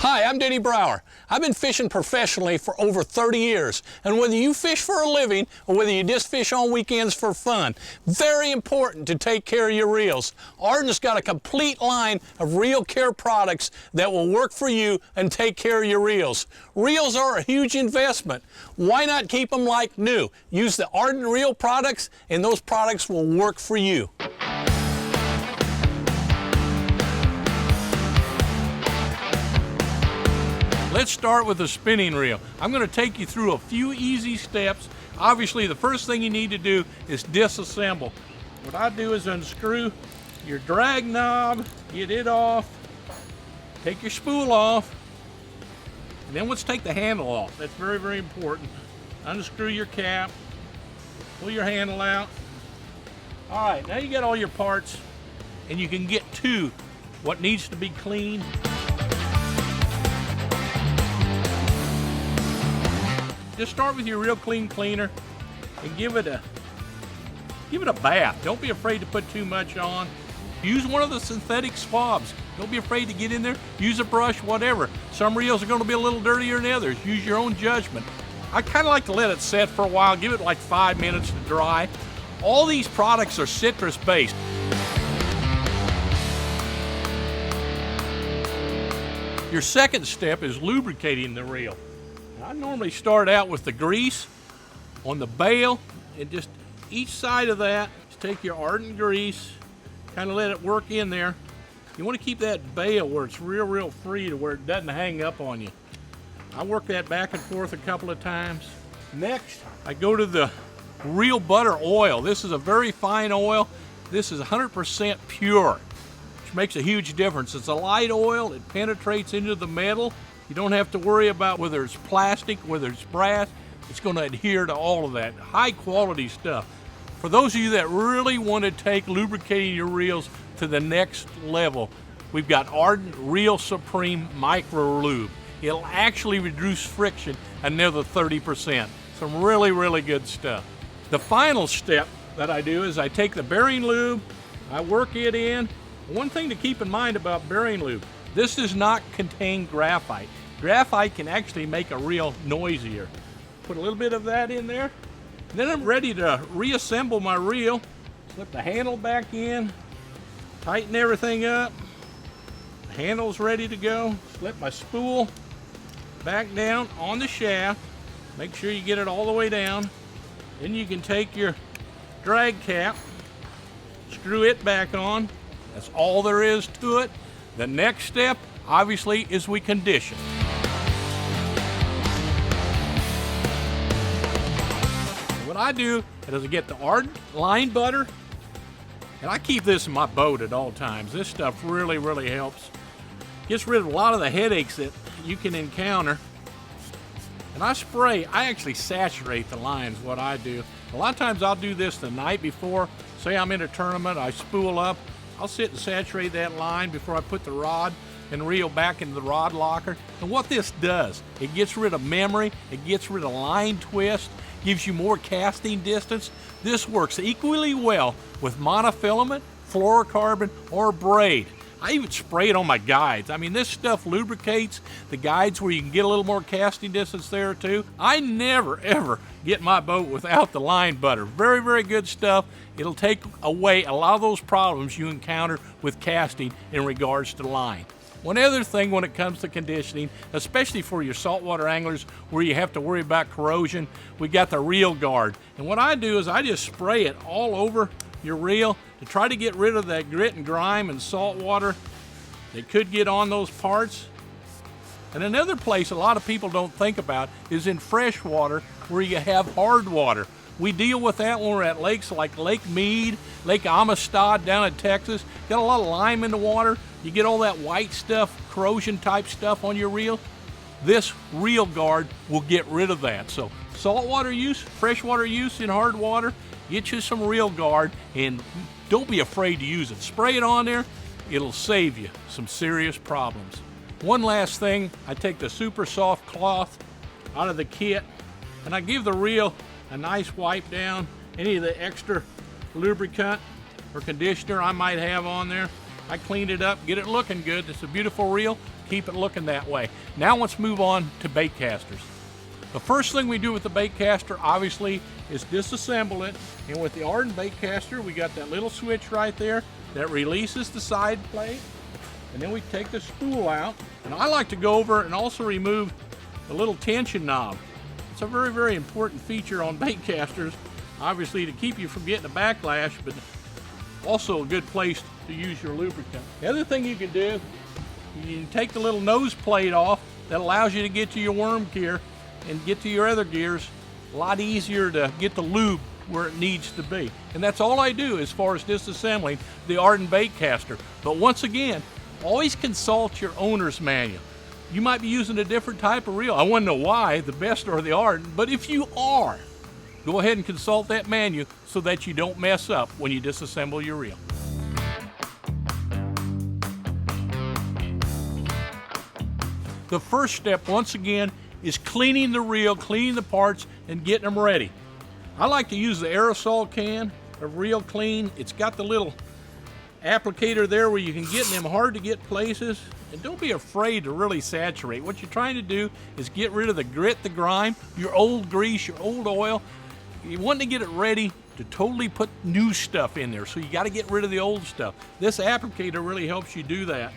Hi, I'm Denny Brauer. I've been fishing professionally for over 30 years, and whether you fish for a living or whether you just fish on weekends for fun, very important to take care of your reels. Ardent's got a complete line of reel care products that will work for you and take care of your reels. Reels are a huge investment. Why not keep them like new? Use the Ardent Reel products, and those products will work for you. Let's start with the spinning reel. I'm going to take you through a few easy steps. Obviously, the first thing you need to do is disassemble. What I do is unscrew your drag knob, get it off, take your spool off, and then let's take the handle off. That's very, very important. Unscrew your cap, pull your handle out. All right, now you got all your parts, and you can get to what needs to be cleaned. Just start with your Real Clean cleaner and give it a bath. Don't be afraid to put too much on. Use one of the synthetic swabs. Don't be afraid to get in there. Use a brush, whatever. Some reels are going to be a little dirtier than others. Use your own judgment. I kind of like to let it set for a while. Give it like 5 minutes to dry. All these products are citrus based. Your second step is lubricating the reel. I normally start out with the grease on the bail, and just each side of that, just take your Ardent grease, kind of let it work in there. You want to keep that bail where it's real free, to where it doesn't hang up on you. I work that back and forth a couple of times. Next, I go to the Real Butter oil. This is a very fine oil. This is 100% pure, which makes a huge difference. It's a light oil. It penetrates into the metal. You don't have to worry about whether it's plastic, whether it's brass. It's going to adhere to all of that. High quality stuff. For those of you that really want to take lubricating your reels to the next level, we've got Ardent Reel Supreme Micro Lube. It'll actually reduce friction another 30%. Some really good stuff. The final step that I do is I take the bearing lube, I work it in. One thing to keep in mind about bearing lube, this does not contain graphite. Graphite can actually make a reel noisier. Put a little bit of that in there. Then I'm ready to reassemble my reel. Slip the handle back in, tighten everything up. The handle's ready to go. Slip my spool back down on the shaft. Make sure you get it all the way down. Then you can take your drag cap, screw it back on. That's all there is to it. The next step, obviously, is we condition. What I do is I get the Ardent line butter, and I keep this in my boat at all times. This stuff really helps. Gets rid of a lot of the headaches that you can encounter. And I actually saturate the lines, what I do. A lot of times I'll do this the night before. Say I'm in a tournament, I spool up. I'll sit and saturate that line before I put the rod and reel back into the rod locker. And what this does, it gets rid of memory, it gets rid of line twist, gives you more casting distance. This works equally well with monofilament, fluorocarbon, or braid. I even spray it on my guides. I mean, this stuff lubricates the guides where you can get a little more casting distance there too. I never ever get my boat without the line butter. Very good stuff. It'll take away a lot of those problems you encounter with casting in regards to line. One other thing when it comes to conditioning, especially for your saltwater anglers where you have to worry about corrosion, we got the Reel Guard. And what I do is I just spray it all over your reel to try to get rid of that grit and grime and salt water that could get on those parts. And another place a lot of people don't think about is in fresh water where you have hard water. We deal with that when we're at lakes like Lake Mead, Lake Amistad down in Texas. Got a lot of lime in the water. You get all that white stuff, corrosion type stuff on your reel. This Reel Guard will get rid of that. So saltwater use, freshwater use in hard water, get you some Reel Guard, and don't be afraid to use it. Spray it on there. It'll save you some serious problems. One last thing, I take the super soft cloth out of the kit and I give the reel a nice wipe down. Any of the extra lubricant or conditioner I might have on there, I clean it up, get it looking good. It's a beautiful reel. Keep it looking that way. Now let's move on to bait casters. The first thing we do with the bait caster, obviously, is disassemble it. And with the Ardent bait caster, we got that little switch right there that releases the side plate. And then we take the spool out. And I like to go over and also remove the little tension knob. It's a very, very important feature on bait casters, obviously to keep you from getting a backlash, but also a good place to use your lubricant. The other thing you can do, you can take the little nose plate off that allows you to get to your worm gear and get to your other gears. A lot easier to get the lube where it needs to be. And that's all I do as far as disassembling the Ardent bait caster. But once again, always consult your owner's manual. You might be using a different type of reel. I want to know why, the best or the Ardent, but if you are, go ahead and consult that manual so that you don't mess up when you disassemble your reel. The first step, once again, is cleaning the reel, cleaning the parts, and getting them ready. I like to use the aerosol can of Reel Clean. It's got the little applicator there where you can get in them hard to get places. And don't be afraid to really saturate. What you're trying to do is get rid of the grit, the grime, your old grease, your old oil. You want to get it ready to totally put new stuff in there. So you got to get rid of the old stuff. This applicator really helps you do that.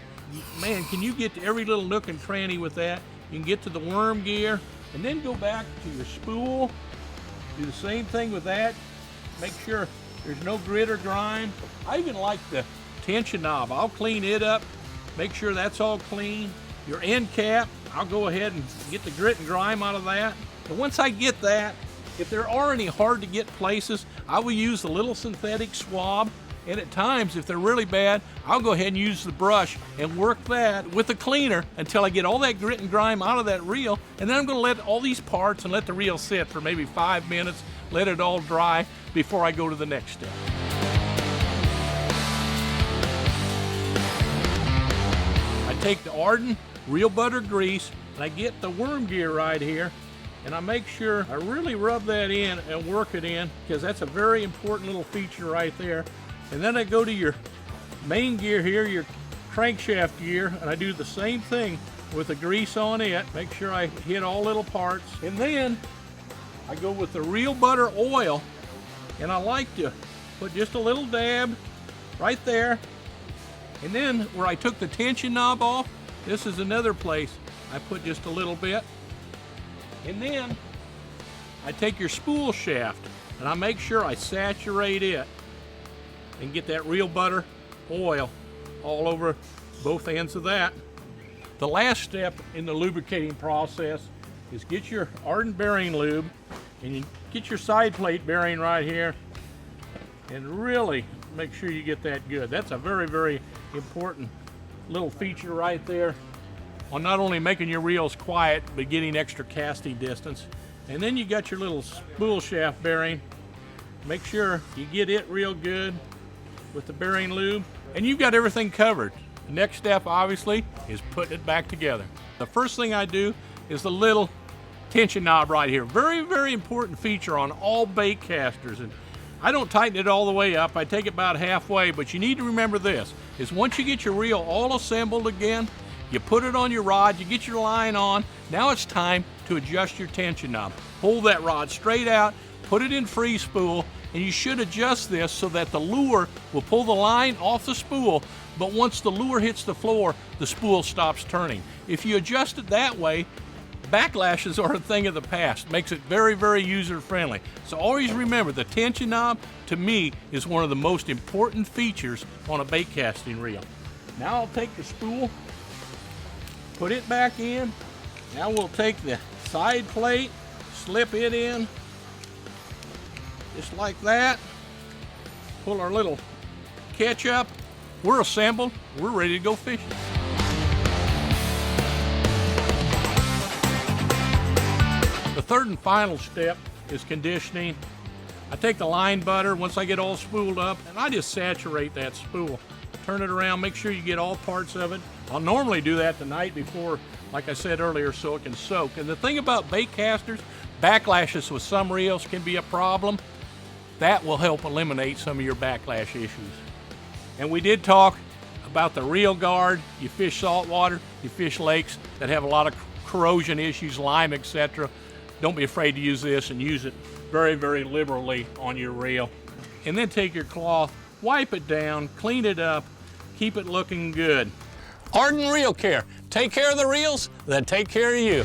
Man, can you get to every little nook and cranny with that? You can get to the worm gear and then go back to your spool. Do the same thing with that. Make sure there's no grit or grime. I even like the tension knob. I'll clean it up, make sure that's all clean. Your end cap, I'll go ahead and get the grit and grime out of that. And once I get that, if there are any hard to get places, I will use the little synthetic swab. And at times, if they're really bad, I'll go ahead and use the brush and work that with the cleaner until I get all that grit and grime out of that reel. And then I'm going to let all these parts and let the reel sit for maybe 5 minutes, let it all dry before I go to the next step. I take the Ardent Reel Butter Grease and I get the worm gear right here. And I make sure I really rub that in and work it in, because that's a very important little feature right there. And then I go to your main gear here, your crankshaft gear, and I do the same thing with the grease on it. Make sure I hit all little parts. And then I go with the Reel Butter oil, and I like to put just a little dab right there. And then where I took the tension knob off, this is another place I put just a little bit. And then I take your spool shaft and I make sure I saturate it and get that Reel Butter oil all over both ends of that. The last step in the lubricating process is get your Ardent bearing lube and you get your side plate bearing right here and really make sure you get that good. That's a very, very important little feature right there on not only making your reels quiet, but getting extra casting distance. And then you got your little spool shaft bearing. Make sure you get it real good with the bearing lube, and you've got everything covered. The next step, obviously, is putting it back together. The first thing I do is the little tension knob right here. Very, very important feature on all bait casters. And I don't tighten it all the way up. I take it about halfway, but you need to remember this, is once you get your reel all assembled again, you put it on your rod, you get your line on. Now it's time to adjust your tension knob. Pull that rod straight out, put it in free spool, and you should adjust this so that the lure will pull the line off the spool, but once the lure hits the floor, the spool stops turning. If you adjust it that way, backlashes are a thing of the past. Makes it very, very user-friendly. So always remember, the tension knob, to me, is one of the most important features on a bait casting reel. Now I'll take the spool, put it back in. Now we'll take the side plate, slip it in, just like that. Pull our little catch up. We're assembled. We're ready to go fishing. The third and final step is conditioning. I take the line butter once I get all spooled up, and I just saturate that spool. Turn it around, make sure you get all parts of it. I'll normally do that the night before, like I said earlier, so it can soak. And the thing about bait casters, backlashes with some reels can be a problem. That will help eliminate some of your backlash issues. And we did talk about the reel guard. You fish saltwater, you fish lakes that have a lot of corrosion issues, lime, etc. Don't be afraid to use this, and use it very, very liberally on your reel. And then take your cloth, wipe it down, clean it up, keep it looking good. Ardent Reel Care. Take care of the reels that take care of you.